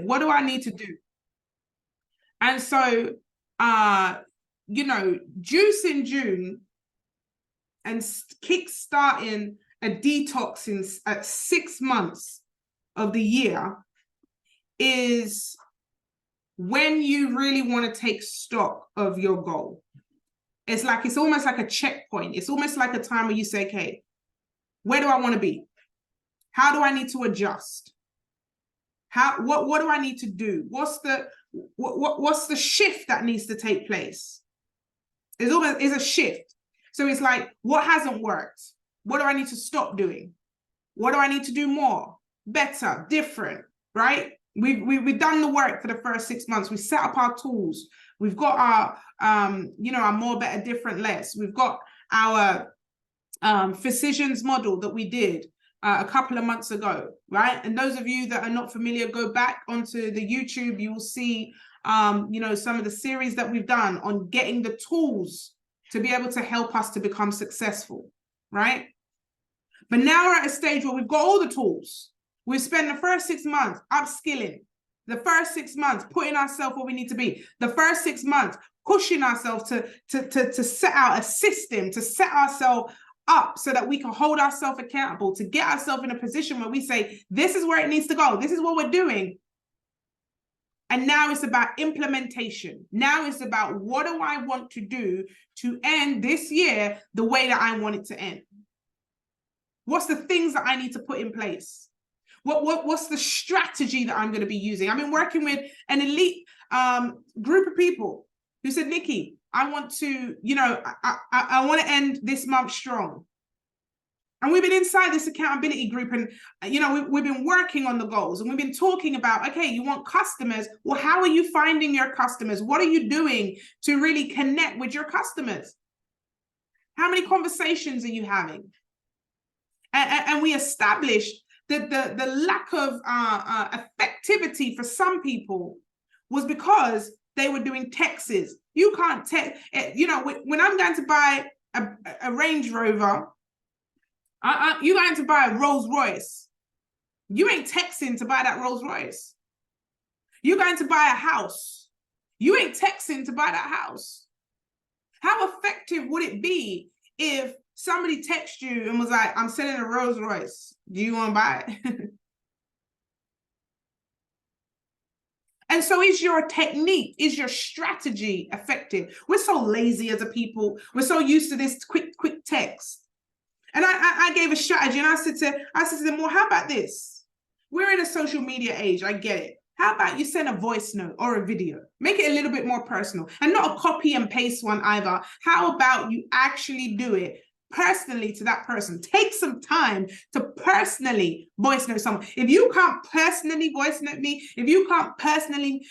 What do I need to do? And so, juice in June and kick-starting a detox at 6 months of the year is when you really want to take stock of your goal. It's almost like a checkpoint. It's almost like a time where you say, okay, where do I want to be? How do I need to adjust? What do I need to do? What's the shift that needs to take place? It's a shift. So it's like, what hasn't worked? What do I need to stop doing? What do I need to do more, better, different, right? We've done the work for the first 6 months. We set up our tools. We've got our more, better, different, less. We've got our physicians model that we did a couple of months ago, right? And those of you that are not familiar, go back onto the YouTube. You will see, some of the series that we've done on getting the tools to be able to help us to become successful, right? But now we're at a stage where we've got all the tools. We've spent the first 6 months upskilling, the first 6 months putting ourselves where we need to be, the first 6 months pushing ourselves to set out a system, to set ourselves up so that we can hold ourselves accountable, to get ourselves in a position where we say, this is where it needs to go. This is what we're doing. And now it's about implementation. Now it's about, what do I want to do to end this year the way that I want it to end? What's the things that I need to put in place? What's the strategy that I'm going to be using? I've been working with an elite group of people who said, Nikki, I want to, I want to end this month strong. And we've been inside this accountability group and, we've been working on the goals and we've been talking about, okay, you want customers. Well, how are you finding your customers? What are you doing to really connect with your customers? How many conversations are you having? And we established that the lack of effectivity for some people was because they were doing texts. You can't text, when I'm going to buy a Range Rover, you're going to buy a Rolls Royce. You ain't texting to buy that Rolls Royce. You're going to buy a house. You ain't texting to buy that house. How effective would it be if somebody texted you and was like, I'm selling a Rolls Royce. Do you want to buy it? And so is your technique, is your strategy effective? We're so lazy as a people. We're so used to this quick text. And I gave a strategy and I said to them, well, how about this? We're in a social media age. I get it. How about you send a voice note or a video? Make it a little bit more personal and not a copy and paste one either. How about you actually do it personally to that person? Take some time to personally voice note someone. If you can't personally voice note me, if you can't personally,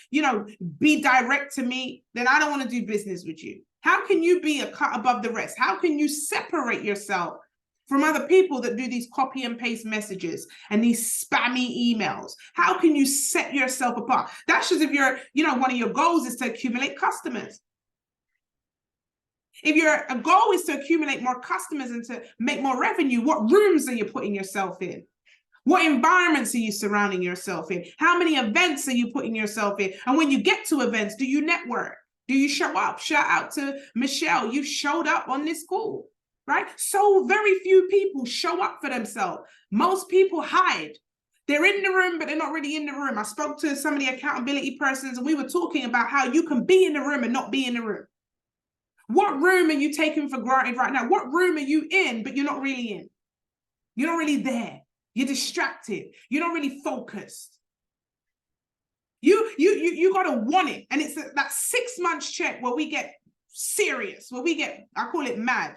be direct to me, then I don't want to do business with you. How can you be a cut above the rest? How can you separate yourself from other people that do these copy and paste messages and these spammy emails? How can you set yourself apart? That's just if you're, one of your goals is to accumulate customers. If your goal is to accumulate more customers and to make more revenue, what rooms are you putting yourself in? What environments are you surrounding yourself in? How many events are you putting yourself in? And when you get to events, do you network? Do you show up? Shout out to Michelle. You showed up on this call, right? So very few people show up for themselves. Most people hide. They're in the room, but they're not really in the room. I spoke to some of the accountability persons and we were talking about how you can be in the room and not be in the room. What room are you taking for granted right now? What room are you in, but you're not really in? You're not really there. You're distracted. You're not really focused. You got to want it. And it's that 6 months check where we get serious, where we get, I call it MAD,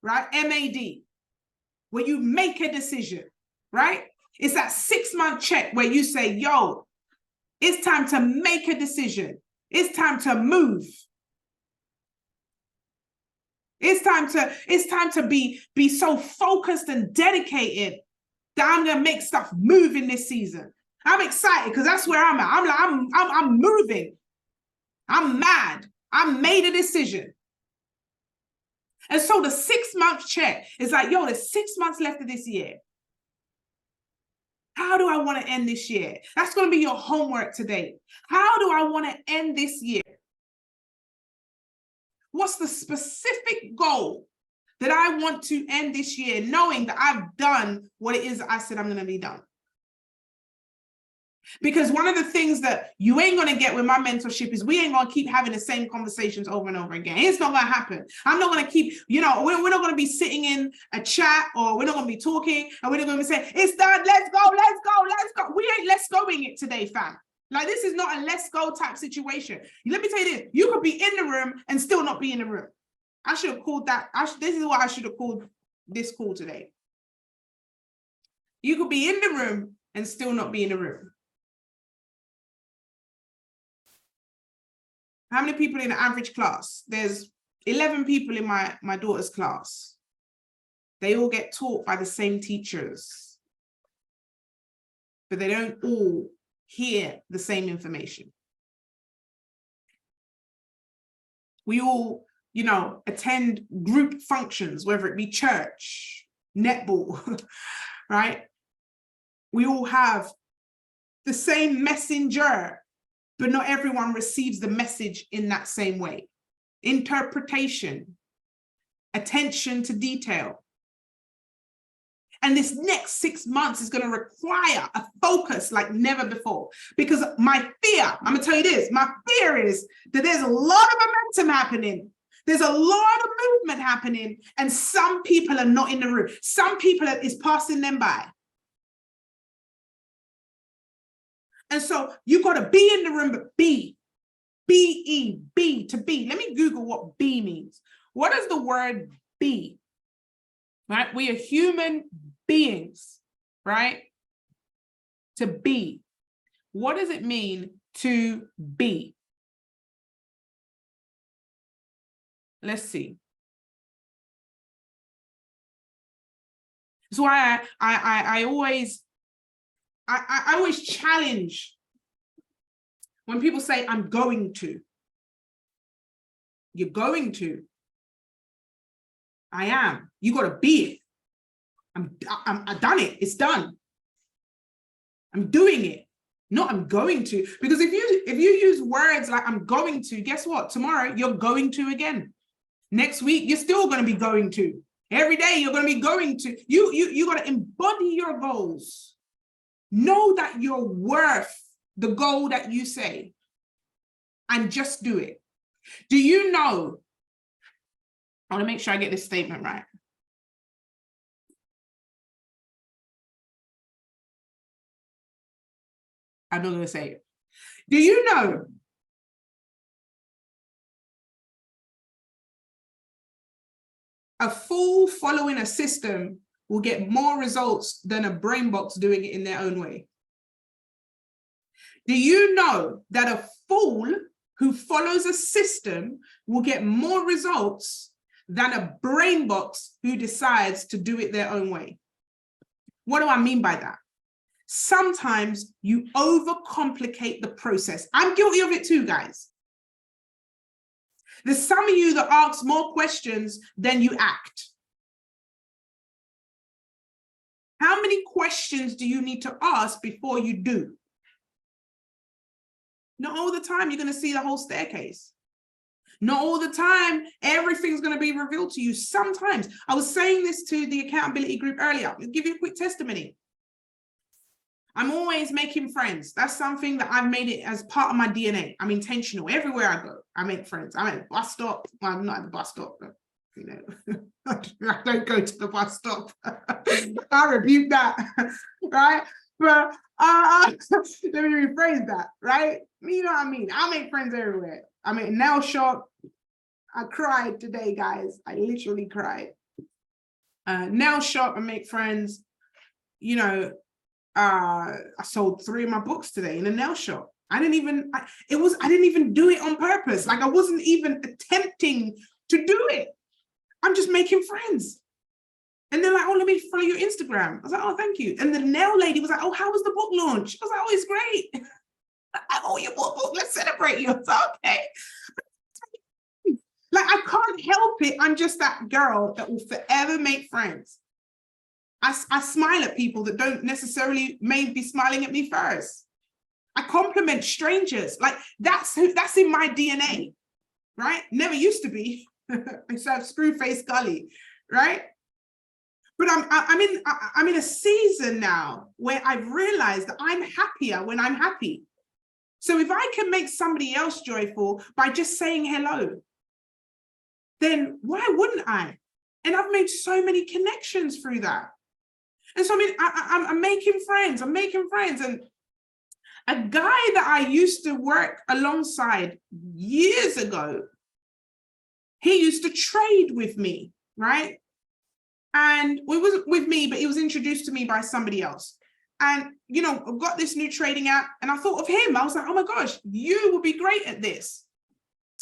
right? MAD, where you make a decision, right? It's that 6 month check where you say, yo, it's time to make a decision. It's time to move. It's time to be so focused and dedicated that I'm gonna make stuff move in this season. I'm excited because that's where I'm at. I'm moving. I'm mad. I made a decision. And so the 6 month check is like, yo, there's 6 months left of this year. How do I want to end this year? That's going to be your homework today. How do I want to end this year? What's the specific goal that I want to end this year, knowing that I've done what it is I said I'm going to be done? Because one of the things that you ain't going to get with my mentorship is we ain't going to keep having the same conversations over and over again. It's not going to happen. I'm not going to keep, we're not going to be sitting in a chat, or we're not going to be talking, and we're not going to be saying, it's done, let's go, let's go, let's go. We ain't let's going it today, fam. Like, this is not a let's go type situation. Let me tell you this, you could be in the room and still not be in the room. I should have called that, this is what I should have called this call today. You could be in the room and still not be in the room. How many people in the average class? There's 11 people in my daughter's class. They all get taught by the same teachers, but they don't all hear the same information. We all, attend group functions, whether it be church, netball, right? We all have the same messenger, but not everyone receives the message in that same way. Interpretation, attention to detail. And this next 6 months is going to require a focus like never before. Because my fear, I'm going to tell you this, my fear is that there's a lot of momentum happening. There's a lot of movement happening, and some people are not in the room. Some people is passing them by. And so you got to be in the room, but be. B-E, be, to be. Let me Google what be means. What does the word be? Right? We are human beings, right? To be. What does it mean to be? Let's see. That's why I always challenge when people say, I'm going to. You're going to. I am. You got to be it. I've done it. It's done. I'm doing it. Not I'm going to. Because if you use words like I'm going to, guess what? Tomorrow you're going to again. Next week you're still going to be going to. Every day you're going to be going to. You got to embody your goals. Know that you're worth the goal that you say, and just do it. Do you know? I want to make sure I get this statement right. I'm not going to say it. Do you know a fool following a system will get more results than a brain box doing it in their own way? Do you know that a fool who follows a system will get more results than a brain box who decides to do it their own way? What do I mean by that? Sometimes you overcomplicate the process. I'm guilty of it too, guys. There's some of you that ask more questions than you act. How many questions do you need to ask before you do? Not all the time you're going to see the whole staircase. Not all the time everything's going to be revealed to you. Sometimes. I was saying this to the accountability group earlier. I'll give you a quick testimony. I'm always making friends. That's something that I've made it as part of my DNA. I'm intentional. Everywhere I go, I make friends. I'm at the bus stop. Well, I'm not at the bus stop, but I don't go to the bus stop. I rebuke that, right? But let me rephrase that, right? You know what I mean? I make friends everywhere. I'm at a nail shop. I cried today, guys. I literally cried. Nail shop, I make friends. I sold 3 of my books today in a nail shop. I didn't even do it on purpose. Like, I wasn't even attempting to do it. I'm just making friends. And they're like, oh, let me follow your Instagram. I was like, oh, thank you. And the nail lady was like, oh, how was the book launch? I was like, oh, it's great. Oh, your book, let's celebrate you. It's okay. Like, I can't help it. I'm just that girl that will forever make friends. I smile at people that don't necessarily may be smiling at me first. I compliment strangers. Like that's in my DNA, right? Never used to be. I used to have screw face gully, right? But I'm in a season now where I've realized that I'm happier when I'm happy. So if I can make somebody else joyful by just saying hello, then why wouldn't I? And I've made so many connections through that. And so I mean, I'm making friends. I'm making friends. And a guy that I used to work alongside years ago, he used to trade with me, right? And it wasn't with me, but he was introduced to me by somebody else. And, you know, I've got this new trading app and I thought of him. I was like, oh my gosh, you will be great at this.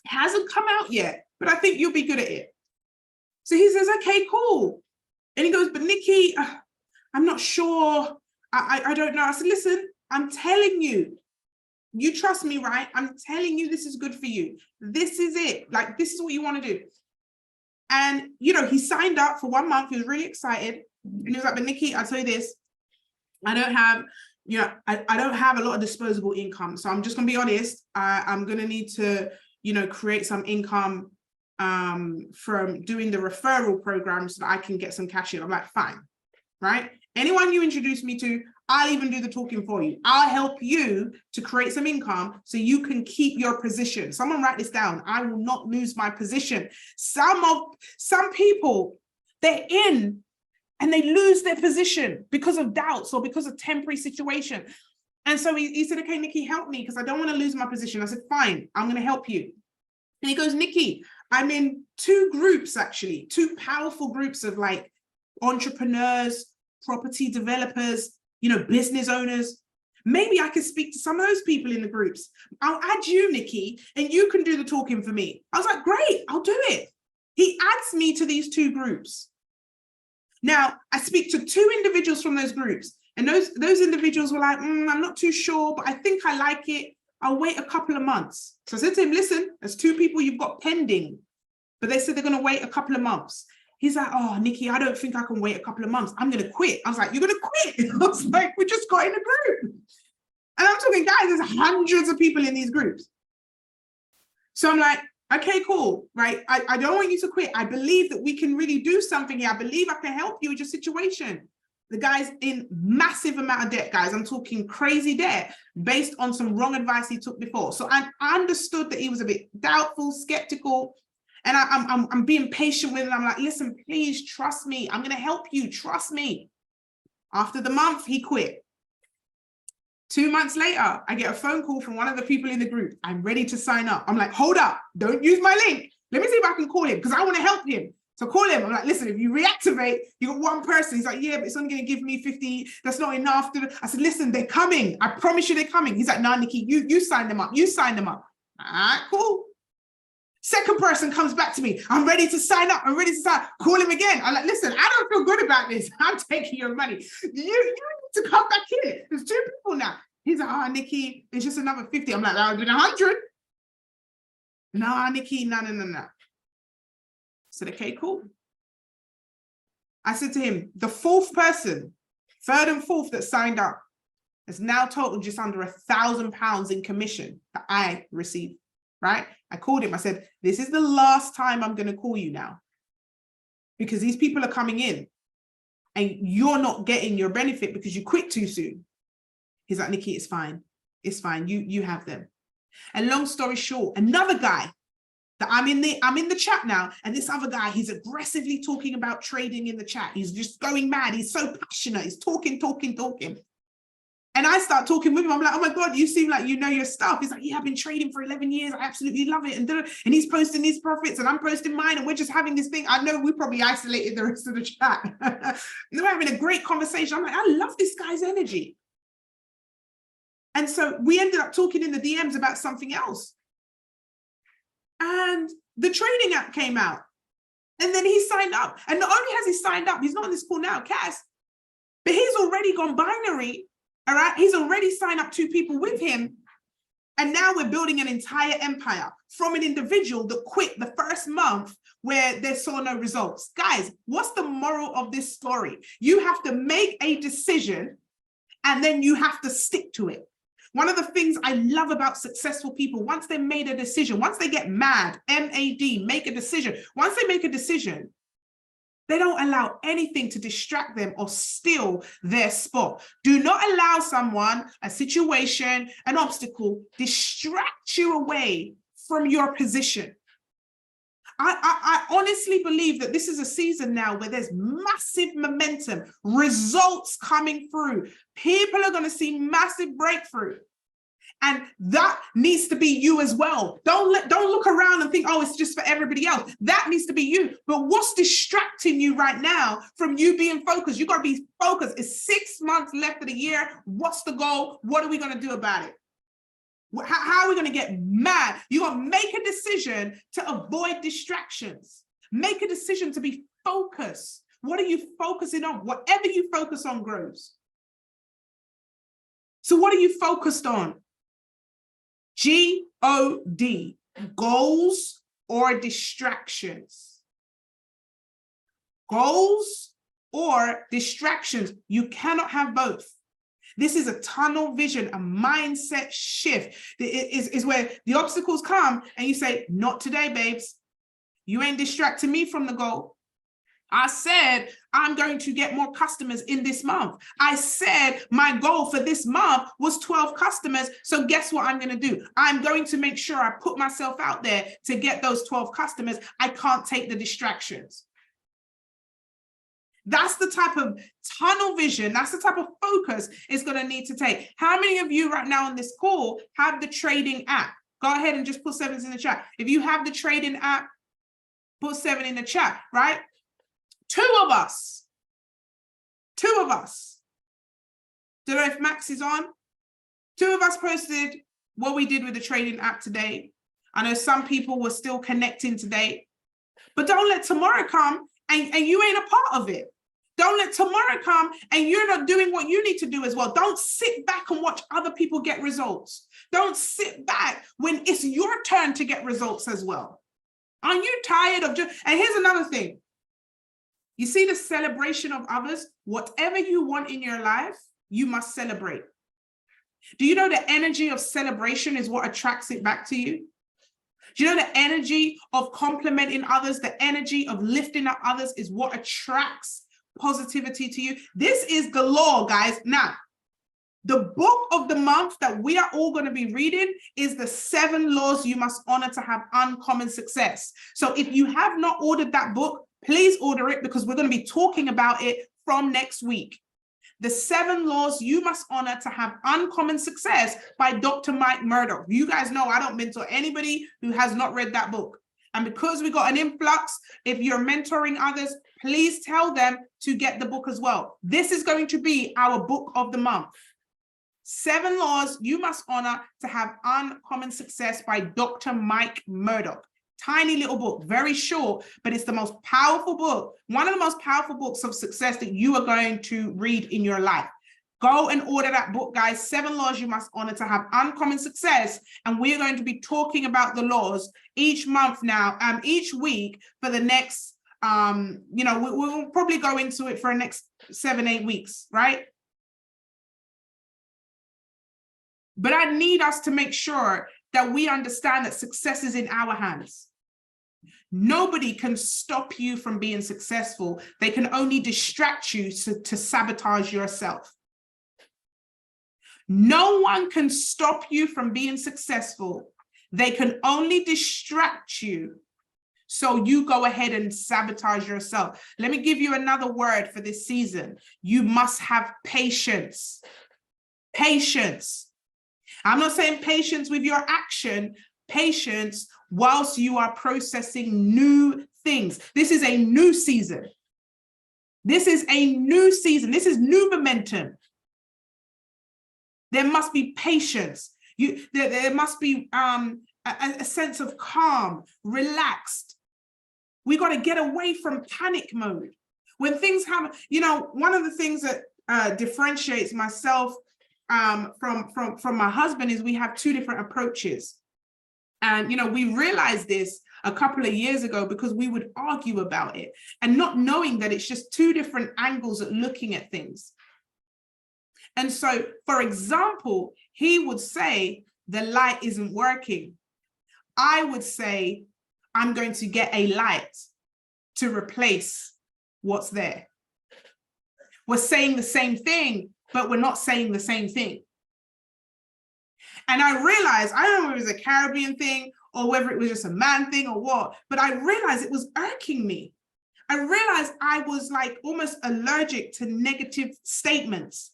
It hasn't come out yet, but I think you'll be good at it. So he says, okay, cool. And he goes, but Nikki, I'm not sure. I don't know. I said, listen, I'm telling you, you trust me, right? I'm telling you, this is good for you. This is it. Like, this is what you want to do. And, you know, he signed up for 1 month. He was really excited. And he was like, but Nikki, I'll tell you this. I don't have, you know, I don't have a lot of disposable income. So I'm just going to be honest. I'm going to need to, you know, create some income from doing the referral program so that I can get some cash in. I'm like, fine, right? Anyone you introduce me to, I'll even do the talking for you. I'll help you to create some income so you can keep your position. Someone write this down. I will not lose my position. Some people, they're in and they lose their position because of doubts or because of temporary situation. And so he said, okay, Nikki, help me because I don't want to lose my position. I said, fine, I'm going to help you. And he goes, Nikki, I'm in 2 groups, actually, 2 powerful groups of like entrepreneurs, property developers, you know, business owners. Maybe I could speak to some of those people in the groups. I'll add you, Nikki, and you can do the talking for me. I was like, great, I'll do it. He adds me to these 2 groups. Now, I speak to 2 individuals from those groups, and those individuals were like, I'm not too sure, but I think I like it. I'll wait a couple of months. So I said to him, listen, there's 2 people you've got pending, but they said they're going to wait a couple of months. He's like, oh, Nikki, I don't think I can wait a couple of months. I'm going to quit. I was like, you're going to quit? I was like, we just got in a group. And I'm talking, guys, there's hundreds of people in these groups. So I'm like, okay, cool, right? I don't want you to quit. I believe that we can really do something here. I believe I can help you with your situation. The guy's in massive amount of debt, guys. I'm talking crazy debt based on some wrong advice he took before. So I understood that he was a bit doubtful, skeptical. And I'm being patient with him. I'm like, listen, please trust me. I'm going to help you. Trust me. After the month, he quit. 2 months later, I get a phone call from one of the people in the group. I'm ready to sign up. I'm like, hold up. Don't use my link. Let me see if I can call him because I want to help him. So call him. I'm like, listen, if you reactivate, you got 1 person. He's like, yeah, but it's only going to give me 50. That's not enough. I said, listen, they're coming. I promise you they're coming. He's like, nah, Nikki, you sign them up. You sign them up. All right, cool. Second person comes back to me. I'm ready to sign up. I'm ready to sign. Call him again. I'm like, listen, I don't feel good about this. I'm taking your money. You need to come back in. There's 2 people now. He's like, oh, Nikki, it's just another 50. I'm like, that would have been 100. No, Nikki, no. I said, okay, cool. I said to him, the 4th person, 3rd and 4th that signed up has now totaled just under £1,000 in commission that I received. Right? I called him. I said, this is the last time I'm going to call you now because these people are coming in and you're not getting your benefit because you quit too soon. He's like, Nikki, it's fine. It's fine. You have them. And long story short, another guy that I'm in the chat now. And this other guy, he's aggressively talking about trading in the chat. He's just going mad. He's so passionate. He's talking. And I start talking with him. I'm like, oh my God, you seem like you know your stuff. He's like, yeah, I've been trading for 11 years. I absolutely love it. And he's posting his profits and I'm posting mine. And we're just having this thing. I know we probably isolated the rest of the chat. And we're having a great conversation. I'm like, I love this guy's energy. And so we ended up talking in the DMs about something else. And the trading app came out. And then he signed up. And not only has he signed up, he's not on this call now, Cass, but he's already gone binary. All right, he's already signed up 2 people with him. And now we're building an entire empire from an individual that quit the first month where they saw no results. Guys, what's the moral of this story? You have to make a decision and then you have to stick to it. One of the things I love about successful people, once they made a decision, once they get mad, M-A-D, make a decision. Once they make a decision, they don't allow anything to distract them or steal their spot. Do not allow someone, a situation, an obstacle, distract you away from your position. I honestly believe that this is a season now where there's massive momentum, results coming through. People are going to see massive breakthrough. And that needs to be you as well. Don't look around and think, oh, it's just for everybody else. That needs to be you. But what's distracting you right now from you being focused? You got to be focused. It's 6 months left of the year. What's the goal? What are we going to do about it? How are we going to get mad? You got to make a decision to avoid distractions. Make a decision to be focused. What are you focusing on? Whatever you focus on grows. So what are you focused on? G-O-D, goals or distractions. Goals or distractions. You cannot have both. This is a tunnel vision, a mindset shift. It is where the obstacles come and you say, not today, babes. You ain't distracting me from the goal. I said, I'm going to get more customers in this month. I said my goal for this month was 12 customers. So guess what I'm going to do? I'm going to make sure I put myself out there to get those 12 customers. I can't take the distractions. That's the type of tunnel vision. That's the type of focus it's going to need to take. How many of you right now on this call have the trading app? Go ahead and just put 7s in the chat. If you have the trading app, put 7 in the chat, right? Two of us. Don't know if Max is on. 2 of us posted what we did with the trading app today. I know some people were still connecting today, but don't let tomorrow come and you ain't a part of it. Don't let tomorrow come and you're not doing what you need to do as well. Don't sit back and watch other people get results. Don't sit back when it's your turn to get results as well. Aren't you tired of just, and here's another thing. You see the celebration of others? Whatever you want in your life, you must celebrate. Do you know the energy of celebration is what attracts it back to you? Do you know the energy of complimenting others, the energy of lifting up others is what attracts positivity to you? This is the law, guys. Now, the book of the month that we are all going to be reading is the 7 laws you must honor to have uncommon success. So if you have not ordered that book, please order it because we're going to be talking about it from next week. The 7 laws you must honor to have uncommon success by Dr. Mike Murdock. You guys know I don't mentor anybody who has not read that book. And because we got an influx, if you're mentoring others, please tell them to get the book as well. This is going to be our book of the month. 7 laws you must honor to have uncommon success by Dr. Mike Murdock. Tiny little book, very short, but it's the most powerful book, one of the most powerful books of success that you are going to read in your life. Go and order that book, guys. 7 laws you must honor to have uncommon success. And we're going to be talking about the laws each month now, each week for the next, we'll probably go into it for the next 7-8 weeks, right? But I need us to make sure that we understand that success is in our hands. Nobody can stop you from being successful. They can only distract you to sabotage yourself. No one can stop you from being successful. They can only distract you so you go ahead and sabotage yourself. Let me give you another word for this season. You must have patience. Patience. I'm not saying patience with your action, patience whilst you are processing new things. This is a new season. This is a new season. This is new momentum. There must be patience. There must be a sense of calm, relaxed. We got to get away from panic mode. When things happen, one of the things that differentiates myself from my husband is we have 2 different approaches. And, we realized this a couple of years ago because we would argue about it and not knowing that it's just two different angles at looking at things. And so, for example, he would say, the light isn't working. I would say, I'm going to get a light to replace what's there. We're saying the same thing, but we're not saying the same thing. And I realized, I don't know if it was a Caribbean thing or whether it was just a man thing or what, but I realized it was irking me. I realized I was like almost allergic to negative statements.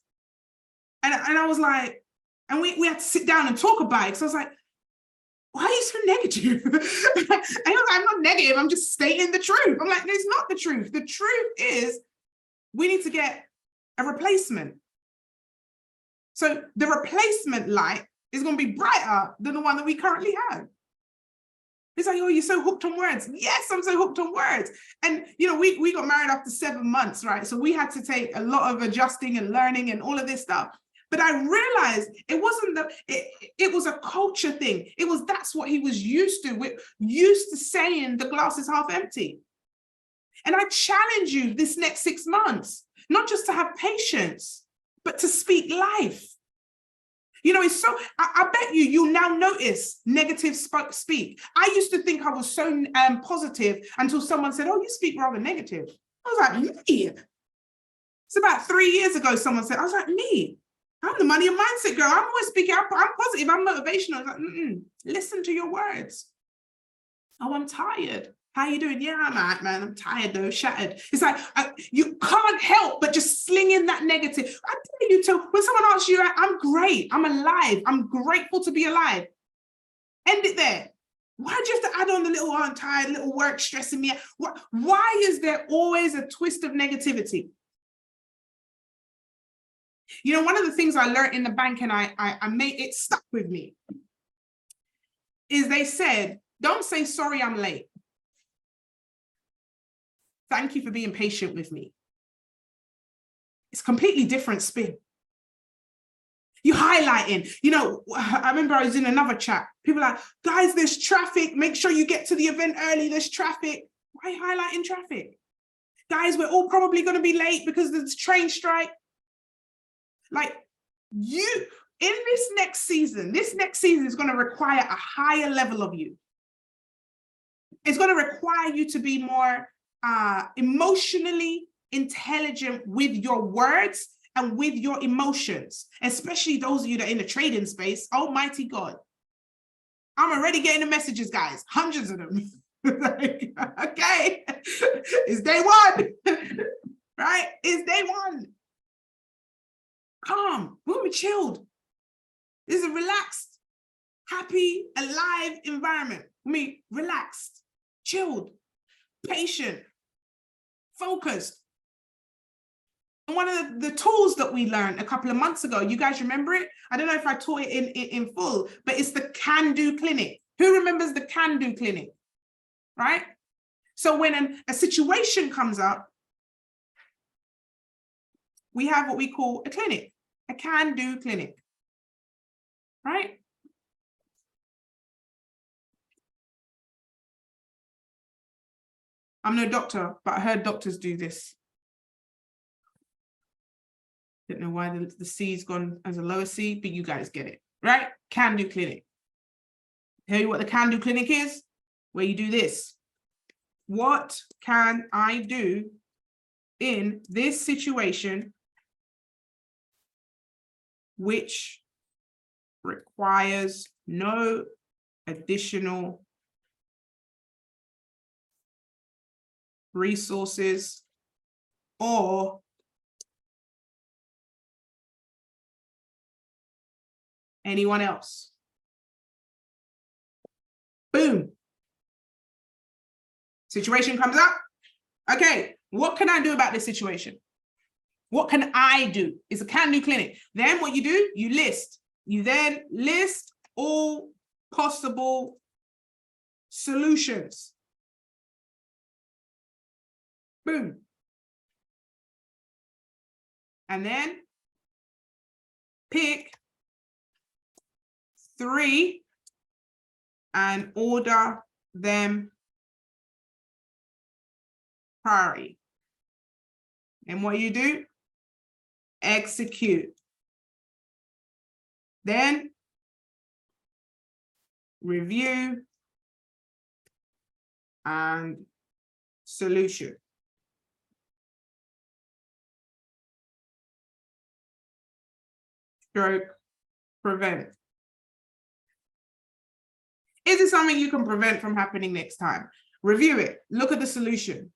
And I was like, and we had to sit down and talk about it. So I was like, why are you so negative? And he was like, I'm not negative, I'm just stating the truth. I'm like, no, it's not the truth. The truth is we need to get a replacement. So the replacement light is going to be brighter than the one that we currently have. It's like, oh, you're so hooked on words. Yes, I'm so hooked on words. And, you know, we got married after 7 months, right? So we had to take a lot of adjusting and learning and all of this stuff. But I realized it wasn't it was a culture thing. That's what he was used to. We're used to saying the glass is half empty. And I challenge you this next 6 months, not just to have patience, but to speak life. You know, it's so, I bet you'll now notice negative speak. I used to think I was so positive until someone said, oh, you speak rather negative. I was like, me? It's about 3 years ago, someone said, I was like, me? I'm the money and mindset girl. I'm always speaking, I'm positive, I'm motivational. I was like, listen to your words. Oh, I'm tired. How you doing? Yeah, I'm all right, man. I'm tired though, shattered. It's like, you can't help but just sling in that negative. I tell you, when someone asks you, I'm great, I'm alive, I'm grateful to be alive. End it there. Why do you have to add on the little, oh, I'm tired, little work stressing me out? Why is there always a twist of negativity? You know, one of the things I learned in the bank, and I made it stuck with me, is they said, don't say, sorry, I'm late. Thank you for being patient with me. It's a completely different spin. You highlighting, you know, I remember I was in another chat. People are like, guys, there's traffic. Make sure you get to the event early. There's traffic. Why are you highlighting traffic? Guys, we're all probably going to be late because there's train strike. Like you, in this next season is going to require a higher level of you. It's going to require you to be more emotionally intelligent with your words and with your emotions, especially those of you that are in the trading space. Almighty God. I'm already getting the messages, guys, hundreds of them. Like, okay, it's day one, right? It's day one. Calm, we'll be chilled. This is a relaxed, happy, alive environment. Relaxed, chilled, patient, focused. And one of the tools that we learned a couple of months ago, you guys remember it? I don't know if I taught it in full, but it's the Can-Do Clinic. Who remembers the Can-Do Clinic, right? So when a situation comes up, we have what we call a clinic, a Can-Do Clinic, right? I'm no doctor, but I heard doctors do this. Don't know why the C's gone as a lower C, but you guys get it, right? Can-Do Clinic. Tell you what the Can-Do Clinic is, where you do this. What can I do in this situation which requires no additional resources or anyone else? Boom. Situation comes up. Okay, what can I do about this situation? What can I do? It's a Can-Do Clinic. Then what you do, you list. You then list all possible solutions. Boom. And then pick 3 and order them priority. And what you do? Execute. Then review and solution. Stroke prevent. Is it something you can prevent from happening next time? Review it. Look at the solution.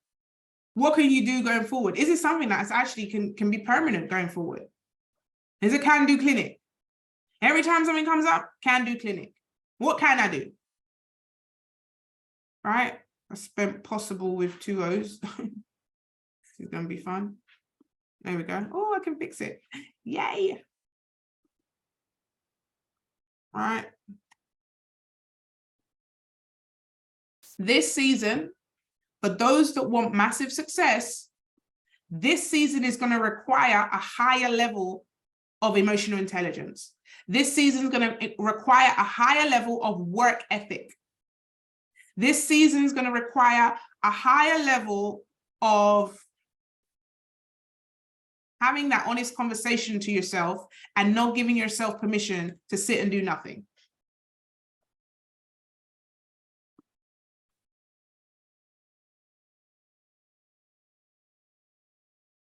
What can you do going forward? Is it something that's actually can be permanent going forward? Is it can-do clinic? Every time something comes up, can-do clinic. What can I do? Right? I spent possible with 2 O's. It's going to be fun. There we go. Oh, I can fix it. Yay. All right. This season, for those that want massive success, this season is going to require a higher level of emotional intelligence. This season is going to require a higher level of work ethic. This season is going to require a higher level of having that honest conversation to yourself and not giving yourself permission to sit and do nothing.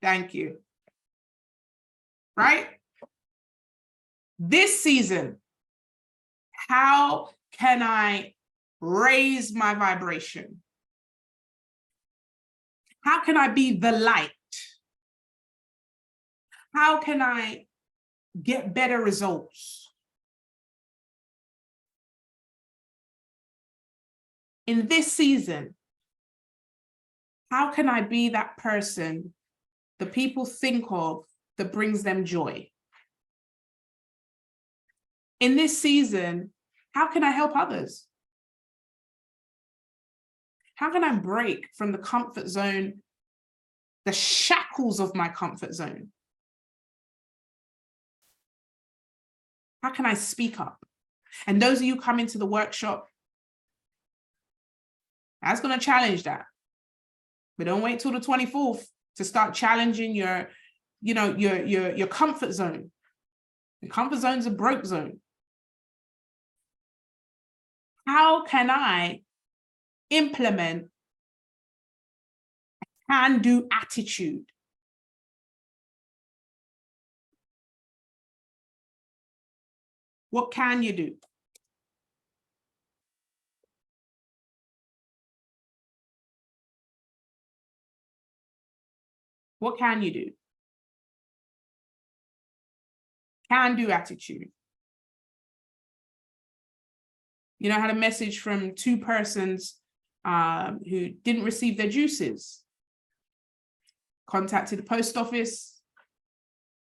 Thank you. Right? This season, how can I raise my vibration? How can I be the light? How can I get better results? In this season, how can I be that person the people think of that brings them joy? In this season, how can I help others? How can I break from the comfort zone, the shackles of my comfort zone? How can I speak up? And those of you coming to the workshop, that's going to challenge that. But don't wait till the 24th to start challenging your comfort zone. The comfort zone's a broke zone. How can I implement a can-do attitude? What can you do? What can you do? Can-do attitude. You know, I had a message from 2 persons who didn't receive their juices. Contacted the post office,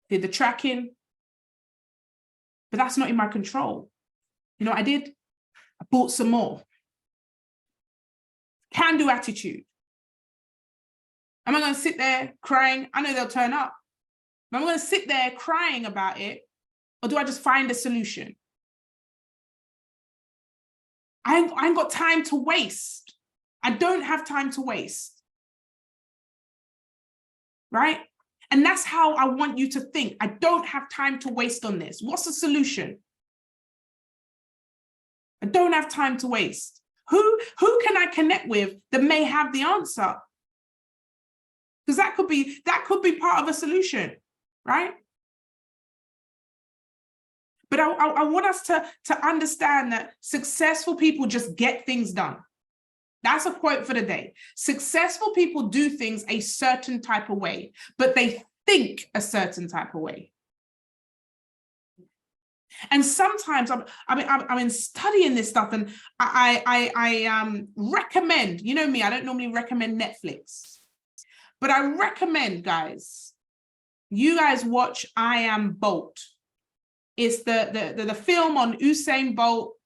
did the tracking, but that's not in my control. You know what I did? I bought some more. Can-do attitude. Am I going to sit there crying? I know they'll turn up. But I'm going to sit there crying about it, or do I just find a solution? I ain't got time to waste. I don't have time to waste. Right? And that's how I want you to think. I don't have time to waste on this. What's the solution? I don't have time to waste. Who can I connect with that may have the answer? Because that could be part of a solution, right? But I want us to understand that successful people just get things done. That's a quote for the day. Successful people do things a certain type of way, but they think a certain type of way. And sometimes I'm studying this stuff, and I recommend, you know me, I don't normally recommend Netflix, but I recommend, guys, you guys watch I Am Bolt. It's the film on Usain Bolt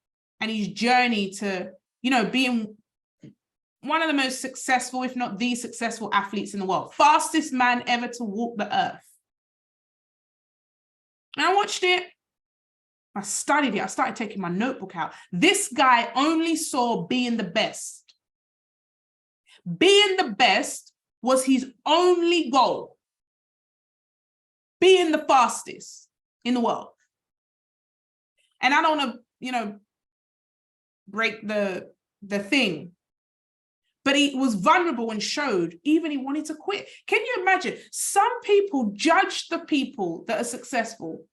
and his journey to, you know, being one of the most successful, if not the successful athletes in the world, fastest man ever to walk the earth. And I watched it. I studied it. I started taking my notebook out. This guy only saw being the best. Being the best was his only goal, being the fastest in the world. And I don't want to, you know, break the thing, but he was vulnerable and showed even he wanted to quit. Can you imagine? Some people judge the people that are successful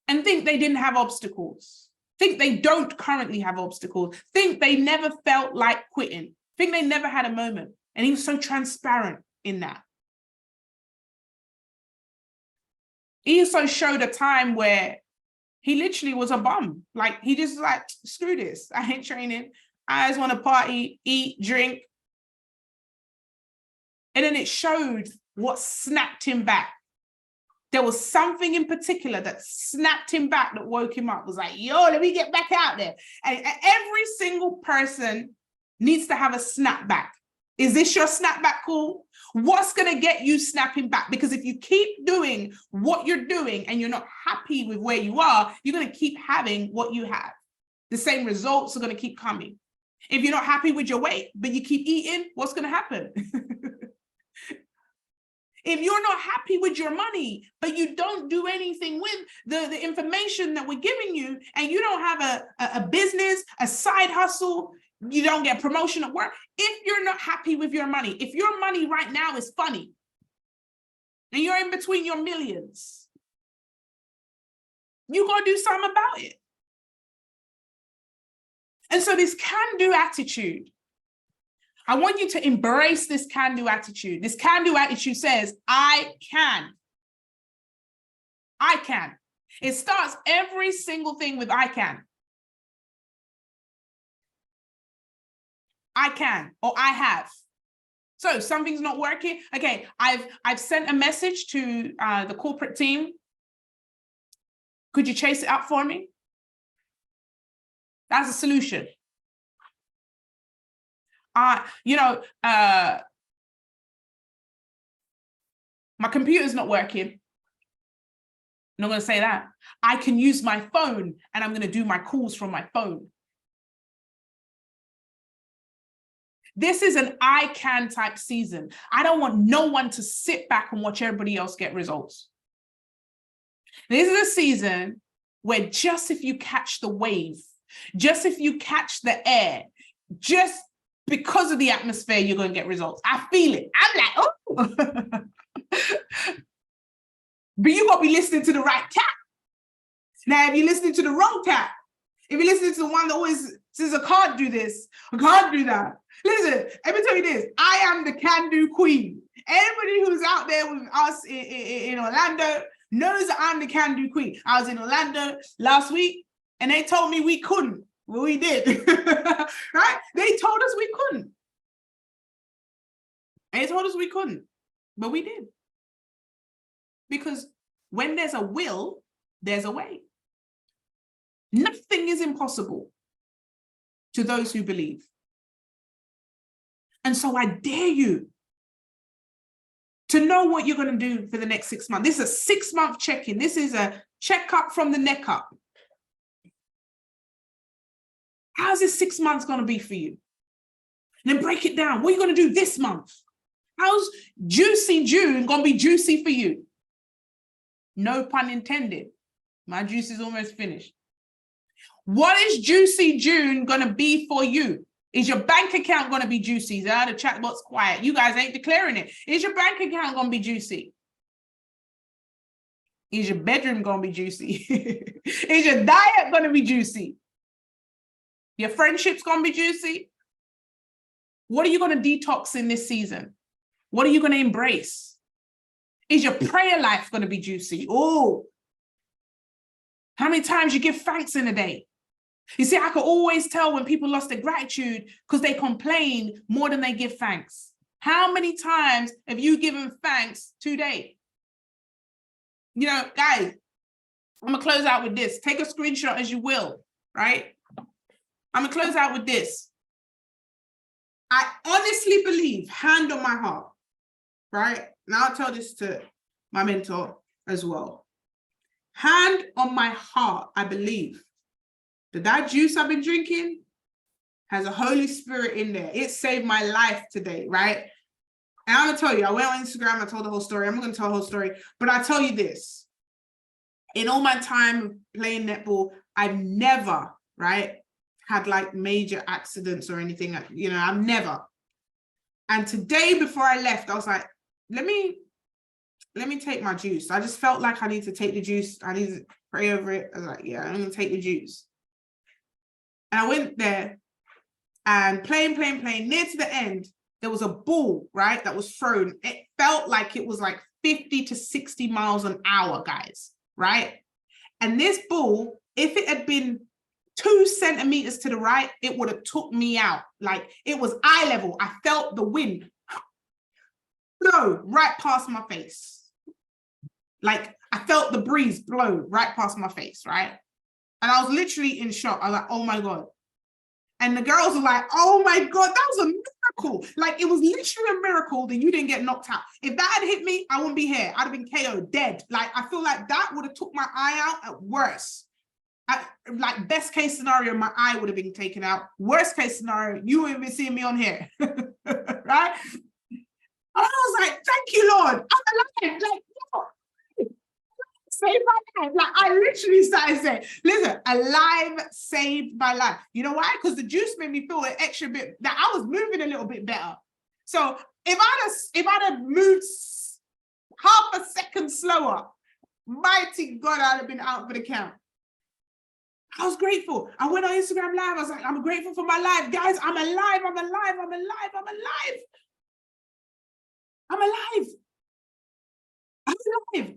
and think they didn't have obstacles, think they don't currently have obstacles, think they never felt like quitting, think they never had a moment. And he was so transparent in that. He also showed a time where he literally was a bum. Like, he just like, screw this. I ain't training. I just want to party, eat, drink. And then it showed what snapped him back. There was something in particular that snapped him back, that woke him up. It was like, yo, let me get back out there. And every single person needs to have a snapback. Is this your snapback call? What's going to get you snapping back? Because if you keep doing what you're doing and you're not happy with where you are, you're going to keep having what you have. The same results are going to keep coming. If you're not happy with your weight, but you keep eating, what's going to happen? If you're not happy with your money, but you don't do anything with the information that we're giving you, and you don't have a business, a side hustle, you don't get promotion at work. If you're not happy with your money, if your money right now is funny, and you're in between your millions, you got to do something about it. And so this can-do attitude, I want you to embrace this can-do attitude. This can-do attitude says, I can. I can. It starts every single thing with I can. I can, or I have. So something's not working. Okay, I've sent a message to the corporate team. Could you chase it up for me? That's a solution. My computer's not working. I'm not going to say that. I can use my phone, and I'm going to do my calls from my phone. This is an I can type season. I don't want no one to sit back and watch everybody else get results. This is a season where just if you catch the wave, just if you catch the air, just because of the atmosphere, you're going to get results. I feel it. I'm like, oh. But you got to be listening to the right tap. Now, if you're listening to the wrong tap, if you're listening to the one that always says, I can't do this, I can't do that. Listen, let me tell you this. I am the can-do queen. Everybody who's out there with us in Orlando knows that I'm the can-do queen. I was in Orlando last week, and they told me we couldn't. Well, we did. Right? They told us we couldn't. They told us we couldn't, but we did. Because when there's a will, there's a way. Nothing is impossible to those who believe. And so I dare you to know what you're going to do for the next 6 months. This is a 6-month check-in. This is a checkup from the neck up. How's this 6 months going to be for you? And then break it down. What are you going to do this month? How's juicy June going to be juicy for you? No pun intended. My juice is almost finished. What is juicy June going to be for you? Is your bank account going to be juicy? The chatbot's quiet. You guys ain't declaring it. Is your bank account going to be juicy? Is your bedroom going to be juicy? Is your diet going to be juicy? Your friendship's going to be juicy? What are you going to detox in this season? What are you going to embrace? Is your prayer life going to be juicy? Oh, how many times you give thanks in a day? You see, I could always tell when people lost their gratitude because they complain more than they give thanks. How many times have you given thanks today? You know, guys, I'm going to close out with this. Take a screenshot as you will, right? I'm going to close out with this. I honestly believe, hand on my heart, right? And I'll tell this to my mentor as well. Hand on my heart, I believe that juice I've been drinking has a Holy Spirit in there. It saved my life today, right? And I'm gonna tell you, I went on Instagram, I told the whole story. I'm not gonna tell the whole story, but I tell you this. In all my time playing netball, I've never, right, had like major accidents or anything, you know, I've never. And today before I left, I was like, let me take my juice. I just felt like I need to take the juice. I need to pray over it. I was like, yeah, I'm gonna take the juice. And I went there and playing. Near to the end, there was a ball, right, that was thrown. It felt like it was like 50 to 60 miles an hour, guys, right? And this ball, if it had been 2 centimeters to the right, it would have took me out. Like, it was eye level. I felt the wind blow right past my face. Like, I felt the breeze blow right past my face, right? And I was literally in shock. I was like, oh my God. And the girls were like, oh my God, that was a miracle. Like, it was literally a miracle that you didn't get knocked out. If that had hit me, I wouldn't be here. I'd have been KO, dead. Like, I feel like that would have took my eye out at worst. Like, best case scenario, my eye would have been taken out. Worst case scenario, you wouldn't be seeing me on here. Right? I was like, thank you, Lord. I'm alive. Like, saved my life. Like, I literally started saying, listen, alive, saved my life. You know why? Because the juice made me feel an extra bit that I was moving a little bit better. So if I'd have moved half a second slower, mighty God, I'd have been out for the count. I was grateful. I went on Instagram Live. I was like, I'm grateful for my life. Guys, I'm alive. I'm alive. I'm alive. I'm alive. I'm alive. I'm alive.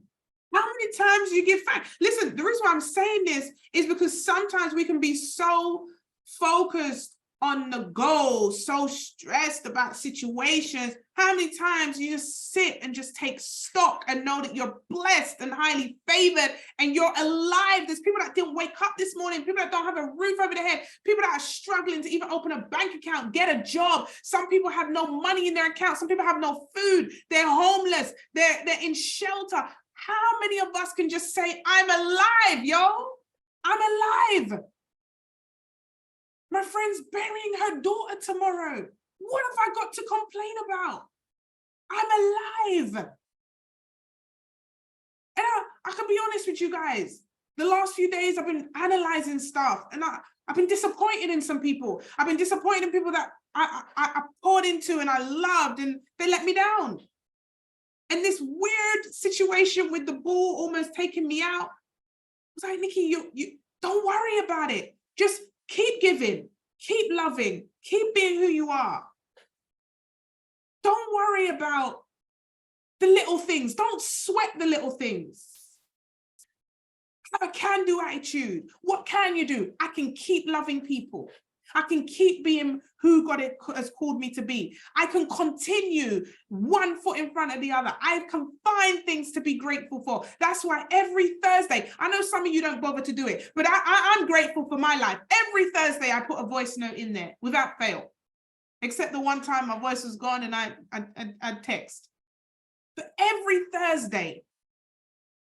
How many times do you give thanks? Listen, the reason why I'm saying this is because sometimes we can be so focused on the goal, so stressed about situations. How many times you just sit and just take stock and know that you're blessed and highly favored and you're alive? There's people that didn't wake up this morning, people that don't have a roof over their head, people that are struggling to even open a bank account, get a job. Some people have no money in their account. Some people have no food. They're homeless. They're in shelter. How many of us can just say, I'm alive, yo? I'm alive. My friend's burying her daughter tomorrow. What have I got to complain about? I'm alive. And I can be honest with you guys. The last few days, I've been analyzing stuff and I've been disappointed in some people. I've been disappointed in people that I poured into and I loved, and they let me down. And this weird situation with the ball almost taking me out, I was like, Nikki, you don't worry about it. Just keep giving, keep loving, keep being who you are. Don't worry about the little things. Don't sweat the little things. Have a can-do attitude. What can you do? I can keep loving people. I can keep being who God has called me to be. I can continue one foot in front of the other. I can find things to be grateful for. That's why every Thursday, I know some of you don't bother to do it, but I'm grateful for my life. Every Thursday, I put a voice note in there without fail, except the one time my voice was gone and I text. But every Thursday,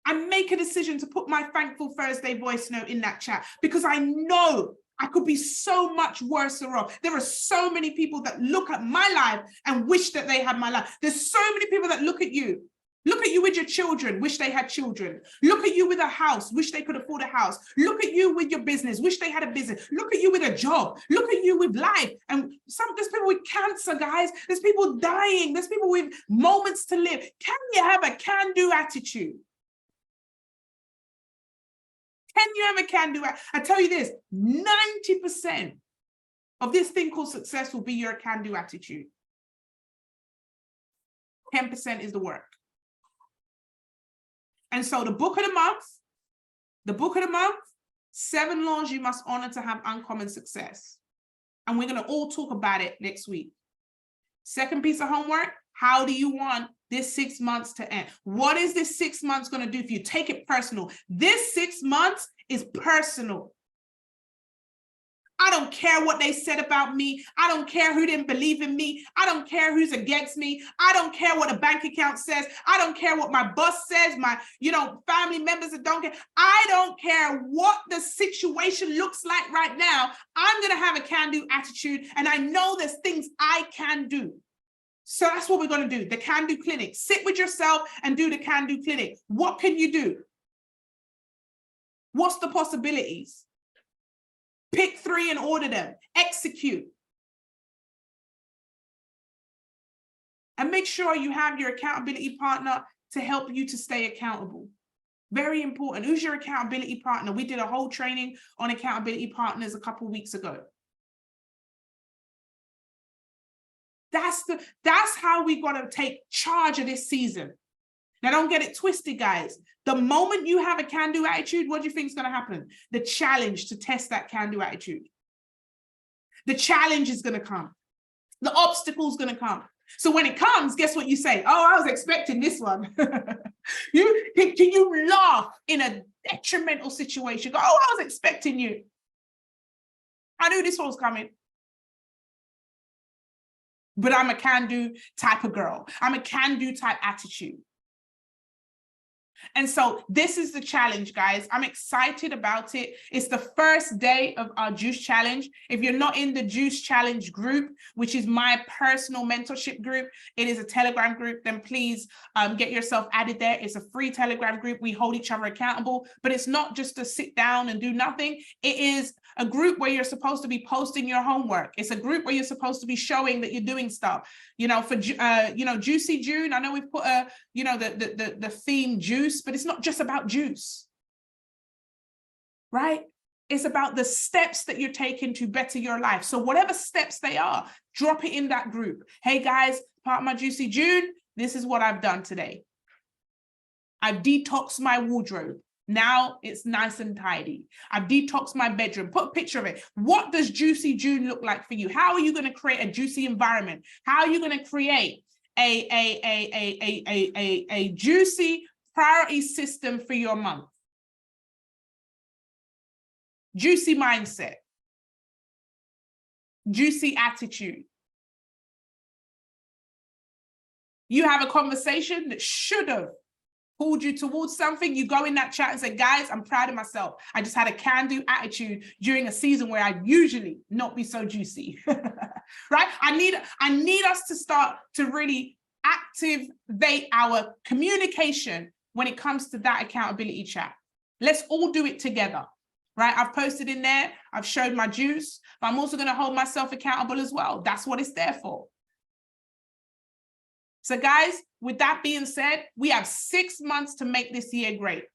I make a decision to put my Thankful Thursday voice note in that chat because I know I could be so much worse off. There are so many people that look at my life and wish that they had my life. There's so many people that look at you with your children, wish they had children. Look at you with a house, wish they could afford a house. Look at you with your business, wish they had a business. Look at you with a job. Look at you with life. And there's people with cancer, guys. There's people dying. There's people with moments to live. Can you have a can-do attitude? Can you have a can-do? I tell you this, 90% of this thing called success will be your can-do attitude. 10% is the work. And so the book of the month, 7 laws you must honor to have uncommon success. And we're going to all talk about it next week. Second piece of homework, how do you want this 6 months to end? What is this 6 months going to do for you? Take it personal. This 6 months is personal. I don't care what they said about me. I don't care who didn't believe in me. I don't care who's against me. I don't care what a bank account says. I don't care what my boss says, my, family members that don't care. I don't care what the situation looks like right now. I'm going to have a can-do attitude, and I know there's things I can do. So that's what we're going to do. The Can Do Clinic. Sit with yourself and do the Can Do Clinic. What can you do? What's the possibilities? Pick 3 and order them. Execute. And make sure you have your accountability partner to help you to stay accountable. Very important. Who's your accountability partner? We did a whole training on accountability partners a couple of weeks ago. That's how we got to take charge of this season. Now, don't get it twisted, guys. The moment you have a can-do attitude, what do you think is going to happen? The challenge to test that can-do attitude. The challenge is going to come. The obstacle is going to come. So when it comes, guess what you say? Oh, I was expecting this one. Can you laugh in a detrimental situation? Go, oh, I was expecting you. I knew this one was coming. But I'm a can-do type of girl. I'm a can-do type attitude. And so this is the challenge, guys. I'm excited about it. It's the first day of our Juice Challenge. If you're not in the Juice Challenge group, which is my personal mentorship group, it is a Telegram group, then please get yourself added there. It's a free Telegram group. We hold each other accountable, but it's not just to sit down and do nothing. It is a group where you're supposed to be posting your homework. It's a group where you're supposed to be showing that you're doing stuff. You know, for Juicy June, I know we've put the theme juice, but it's not just about juice, right? It's about the steps that you're taking to better your life. So whatever steps they are, drop it in that group. Hey guys, part of my Juicy June, this is what I've done today. I've detoxed my wardrobe. Now it's nice and tidy. I've detoxed my bedroom. Put a picture of it. What does Juicy June look like for you? How are you going to create a juicy environment? How are you going to create a juicy priority system for your month? Juicy mindset. Juicy attitude. You have a conversation that should have pulled you towards something. You go in that chat and say, guys, I'm proud of myself. I just had a can-do attitude during a season where I'd usually not be so juicy, right? I need us to start to really activate our communication when it comes to that accountability chat. Let's all do it together, right? I've posted in there, I've showed my juice, but I'm also going to hold myself accountable as well. That's what it's there for. So guys, with that being said, we have 6 months to make this year great.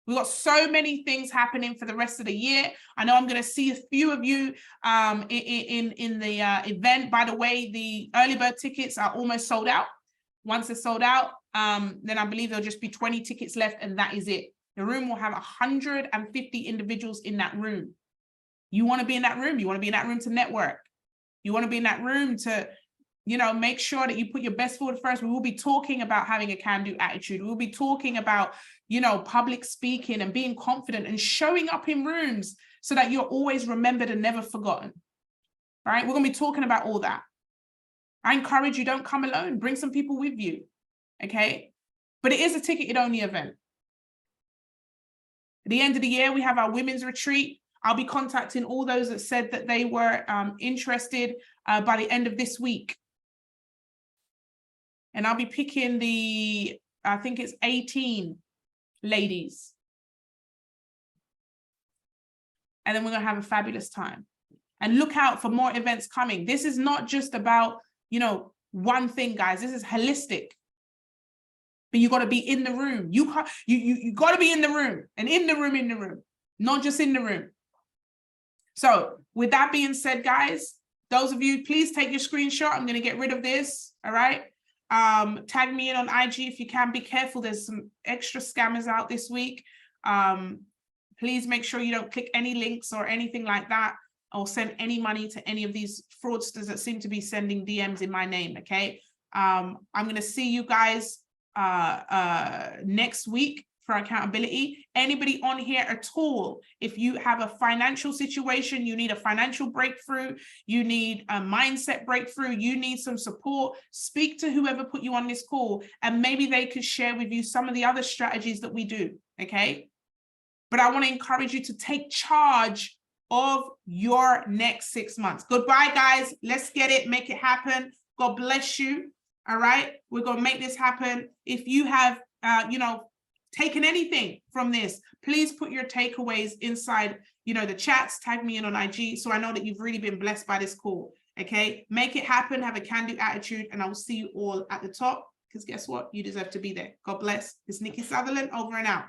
We've got so many things happening for the rest of the year. I know I'm going to see a few of you in the event. By the way, the early bird tickets are almost sold out. Once they're sold out, then I believe there'll just be 20 tickets left, and that is it. The room will have 150 individuals in that room. You want to be in that room. You want to be in that room to network. You want to be in that room to, you know, make sure that you put your best forward first. We will be talking about having a can-do attitude. We'll be talking about, you know, public speaking and being confident and showing up in rooms so that you're always remembered and never forgotten. All right, we're going to be talking about all that. I encourage you, don't come alone. Bring some people with you, okay? But it is a ticketed-only event. At the end of the year, we have our women's retreat. I'll be contacting all those that said that they were interested by the end of this week. And I'll be picking I think it's 18 ladies. And then we're going to have a fabulous time. And look out for more events coming. This is not just about, you know, one thing, guys. This is holistic. But you got to be in the room. You got to be in the room, and in the room, not just in the room. So with that being said, guys, those of you, please take your screenshot. I'm going to get rid of this. All right. Tag me in on IG if you can. Be careful. There's some extra scammers out this week. Please make sure you don't click any links or anything like that, or send any money to any of these fraudsters that seem to be sending DMs in my name. Okay. I'm going to see you guys next week for accountability. Anybody on here at all, if you have a financial situation, you need a financial breakthrough, you need a mindset breakthrough, you need some support, speak to whoever put you on this call, and maybe they could share with you some of the other strategies that we do. Okay. But I want to encourage you to take charge of your next 6 months. Goodbye, guys. Let's get it. Make it happen. God bless you. All right, we're gonna make this happen. If you have, taken anything from this, please put your takeaways inside, the chats. Tag me in on IG, so I know that you've really been blessed by this call. Okay, make it happen. Have a can-do attitude, and I will see you all at the top. Because guess what? You deserve to be there. God bless. It's Nikki Sutherland, over and out.